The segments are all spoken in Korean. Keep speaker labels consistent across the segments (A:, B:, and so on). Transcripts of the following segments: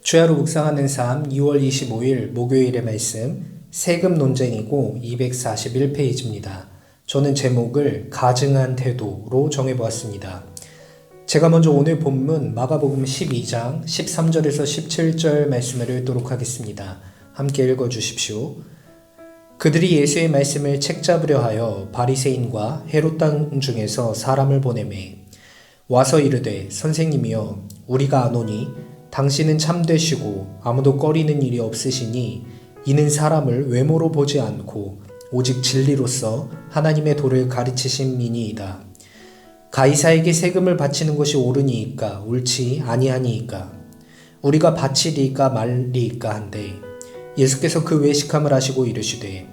A: 주야로 묵상하는 삶 2월 25일 목요일의 말씀 세금 논쟁이고 241페이지입니다. 저는 제목을 가증한 태도로 정해보았습니다. 제가 먼저 오늘 본문 마가복음 12장 13절에서 17절 말씀을 읽도록 하겠습니다. 함께 읽어주십시오. 그들이 예수의 말씀을 책잡으려 하여 바리새인과 헤롯 땅 중에서 사람을 보내매 와서 이르되 선생님이여 우리가 아노니 당신은 참되시고 아무도 꺼리는 일이 없으시니 이는 사람을 외모로 보지 않고 오직 진리로서 하나님의 도를 가르치신 이니이다. 가이사에게 세금을 바치는 것이 옳으니이까 옳지 아니하니이까 우리가 바치리이까 말리이까 한데 예수께서 그 외식함을 하시고 이르시되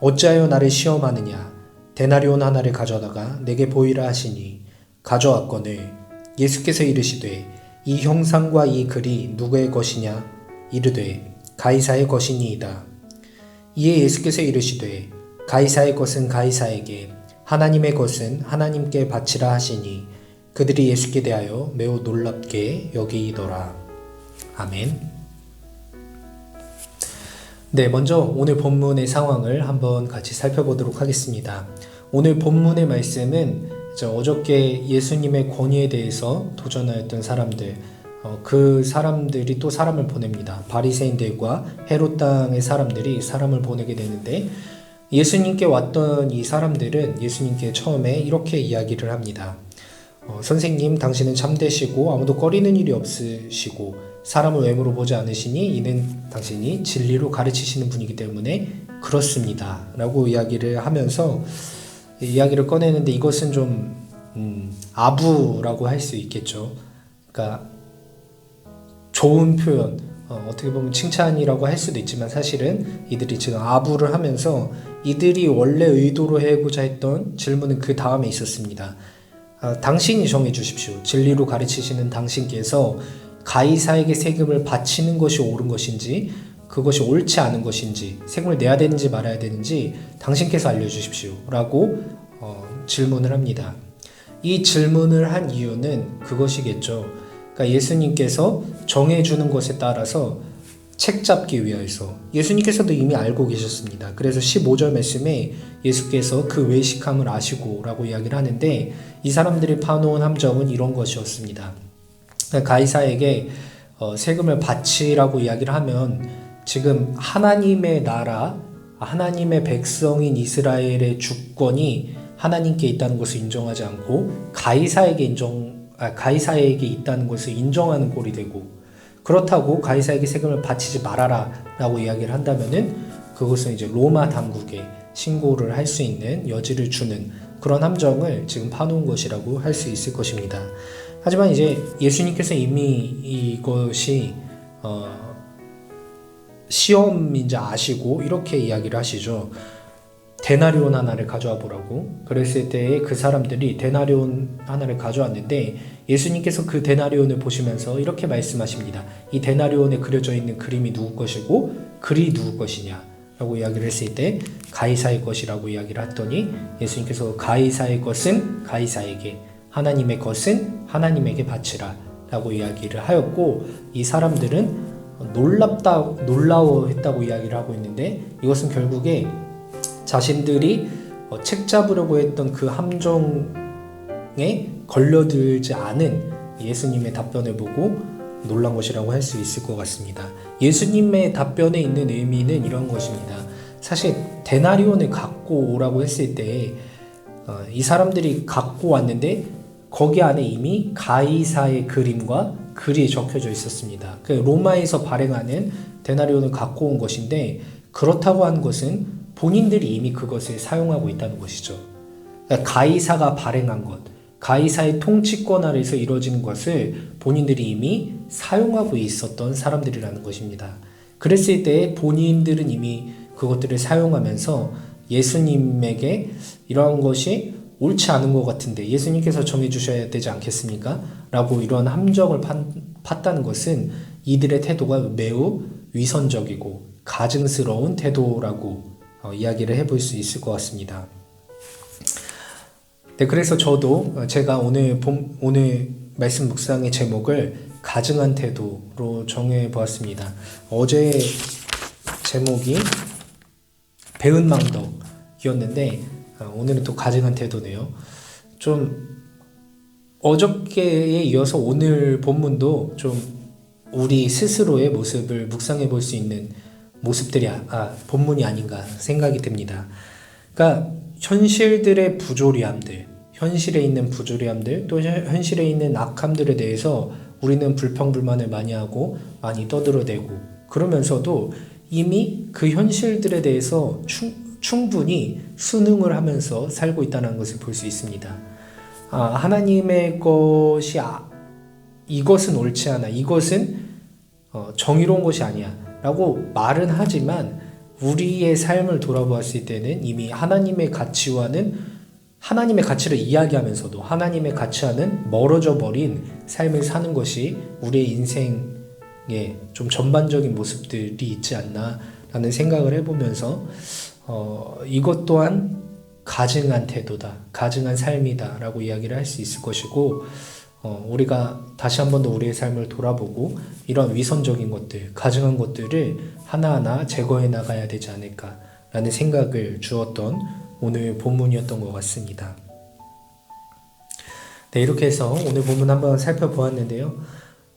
A: 어찌하여 나를 시험하느냐 데나리온 하나를 가져다가 내게 보이라 하시니 가져왔거늘 예수께서 이르시되 이 형상과 이 글이 누구의 것이냐 이르되 가이사의 것이니이다. 이에 예수께서 이르시되 가이사의 것은 가이사에게 하나님의 것은 하나님께 바치라 하시니 그들이 예수께 대하여 매우 놀랍게 여기더라. 아멘. 네, 먼저 오늘 본문의 상황을 한번 같이 살펴보도록 하겠습니다. 오늘 본문의 말씀은 어저께 예수님의 권위에 대해서 도전하였던 사람들, 그 사람들이 또 사람을 보냅니다. 바리새인들과 헤롯 땅의 사람들이 사람을 보내게 되는데 예수님께 왔던 이 사람들은 예수님께 처음에 이렇게 이야기를 합니다. 선생님, 당신은 참되시고 아무도 꺼리는 일이 없으시고 사람을 외모로 보지 않으시니 이는 당신이 진리로 가르치시는 분이기 때문에 그렇습니다. 라고 이야기를 하면서 이야기를 꺼내는데 이것은 좀 아부라고 할 수 있겠죠. 그러니까 좋은 표현, 어떻게 보면 칭찬이라고 할 수도 있지만 사실은 이들이 지금 아부를 하면서 이들이 원래 의도로 해고자 했던 질문은 그 다음에 있었습니다. 당신이 정해 주십시오. 진리로 가르치시는 당신께서 가이사에게 세금을 바치는 것이 옳은 것인지 그것이 옳지 않은 것인지 세금을 내야 되는지 말아야 되는지 당신께서 알려주십시오 라고 질문을 합니다. 이 질문을 한 이유는 그것이겠죠. 그러니까 예수님께서 정해주는 것에 따라서 책 잡기 위해서 예수님께서도 이미 알고 계셨습니다. 그래서 15절 말씀에 예수께서 그 외식함을 아시고 라고 이야기를 하는데 이 사람들이 파놓은 함정은 이런 것이었습니다. 가이사에게 세금을 바치라고 이야기를 하면 지금 하나님의 나라, 하나님의 백성인 이스라엘의 주권이 하나님께 있다는 것을 인정하지 않고 가이사에게 있다는 것을 인정하는 꼴이 되고 그렇다고 가이사에게 세금을 바치지 말아라 라고 이야기를 한다면은 그것은 이제 로마 당국에 신고를 할 수 있는 여지를 주는 그런 함정을 지금 파놓은 것이라고 할 수 있을 것입니다. 하지만 이제 예수님께서 이미 이것이 시험인지 아시고 이렇게 이야기를 하시죠. 데나리온 하나를 가져와 보라고. 그랬을 때에 그 사람들이 데나리온 하나를 가져왔는데 예수님께서 그 데나리온을 보시면서 이렇게 말씀하십니다. 이 데나리온에 그려져 있는 그림이 누구 것이고 글이 누구 것이냐 라고 이야기를 했을 때 가이사의 것이라고 이야기를 했더니 예수님께서 가이사의 것은 가이사에게 하나님의 것은 하나님에게 바치라 라고 이야기를 하였고 이 사람들은 놀라워했다고 이야기를 하고 있는데 이것은 결국에 자신들이 책 잡으려고 했던 그 함정에 걸려들지 않은 예수님의 답변을 보고 놀란 것이라고 할 수 있을 것 같습니다. 예수님의 답변에 있는 의미는 이런 것입니다. 사실 데나리온을 갖고 오라고 했을 때 이 사람들이 갖고 왔는데 거기 안에 이미 가이사의 그림과 글이 적혀져 있었습니다. 로마에서 발행하는 데나리온을 갖고 온 것인데 그렇다고 한 것은 본인들이 이미 그것을 사용하고 있다는 것이죠. 그러니까 가이사가 발행한 것, 가이사의 통치권 아래에서 이루어지는 것을 본인들이 이미 사용하고 있었던 사람들이라는 것입니다. 그랬을 때 본인들은 이미 그것들을 사용하면서 예수님에게 이러한 것이 옳지 않은 것 같은데 예수님께서 정해주셔야 되지 않겠습니까? 라고 이런 함정을 팠다는 것은 이들의 태도가 매우 위선적이고 가증스러운 태도라고 이야기를 해볼 수 있을 것 같습니다. 네, 그래서 저도 제가 오늘 말씀 묵상의 제목을 가증한 태도로 정해 보았습니다. 어제 제목이 배은망덕이었는데 오늘은 또 가증한 태도네요. 좀 어저께에 이어서 오늘 본문도 좀 우리 스스로의 모습을 묵상해 볼 수 있는 모습들이 본문이 아닌가 생각이 듭니다. 그러니까 현실들의 부조리함들, 현실에 있는 부조리함들, 또 현실에 있는 악함들에 대해서 우리는 불평불만을 많이 하고 많이 떠들어대고, 그러면서도 이미 그 현실들에 대해서 충분히 순응을 하면서 살고 있다는 것을 볼 수 있습니다. 하나님의 것이 이것은 옳지 않아, 이것은 정의로운 것이 아니야 라고 말은 하지만 우리의 삶을 돌아보았을 때는 이미 하나님의 가치를 이야기하면서도 하나님의 가치와는 멀어져 버린 삶을 사는 것이 우리의 인생의 좀 전반적인 모습들이 있지 않나 라는 생각을 해보면서 이것 또한 가증한 태도다, 가증한 삶이다 라고 이야기를 할 수 있을 것이고, 우리가 다시 한 번 더 우리의 삶을 돌아보고 이런 위선적인 것들, 가증한 것들을 하나하나 제거해 나가야 되지 않을까 라는 생각을 주었던 오늘 본문이었던 것 같습니다. 네, 이렇게 해서 오늘 본문 한번 살펴보았는데요.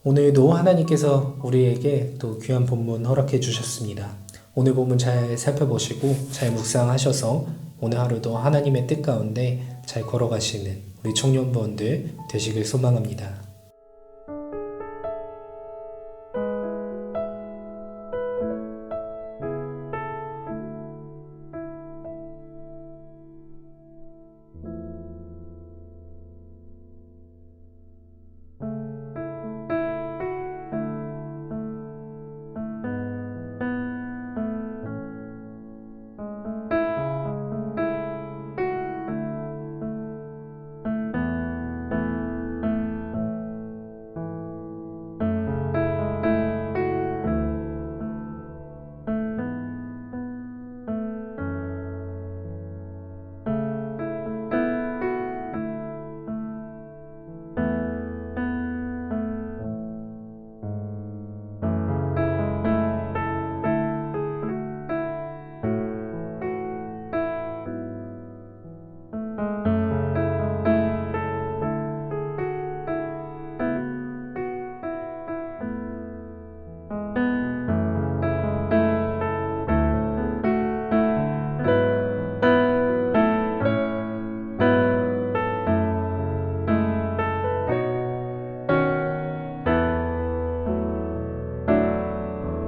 A: 오늘도 하나님께서 우리에게 또 귀한 본문 허락해 주셨습니다. 오늘 본문 잘 살펴보시고 잘 묵상하셔서 오늘 하루도 하나님의 뜻 가운데 잘 걸어가시는 우리 청년부원들 되시길 소망합니다.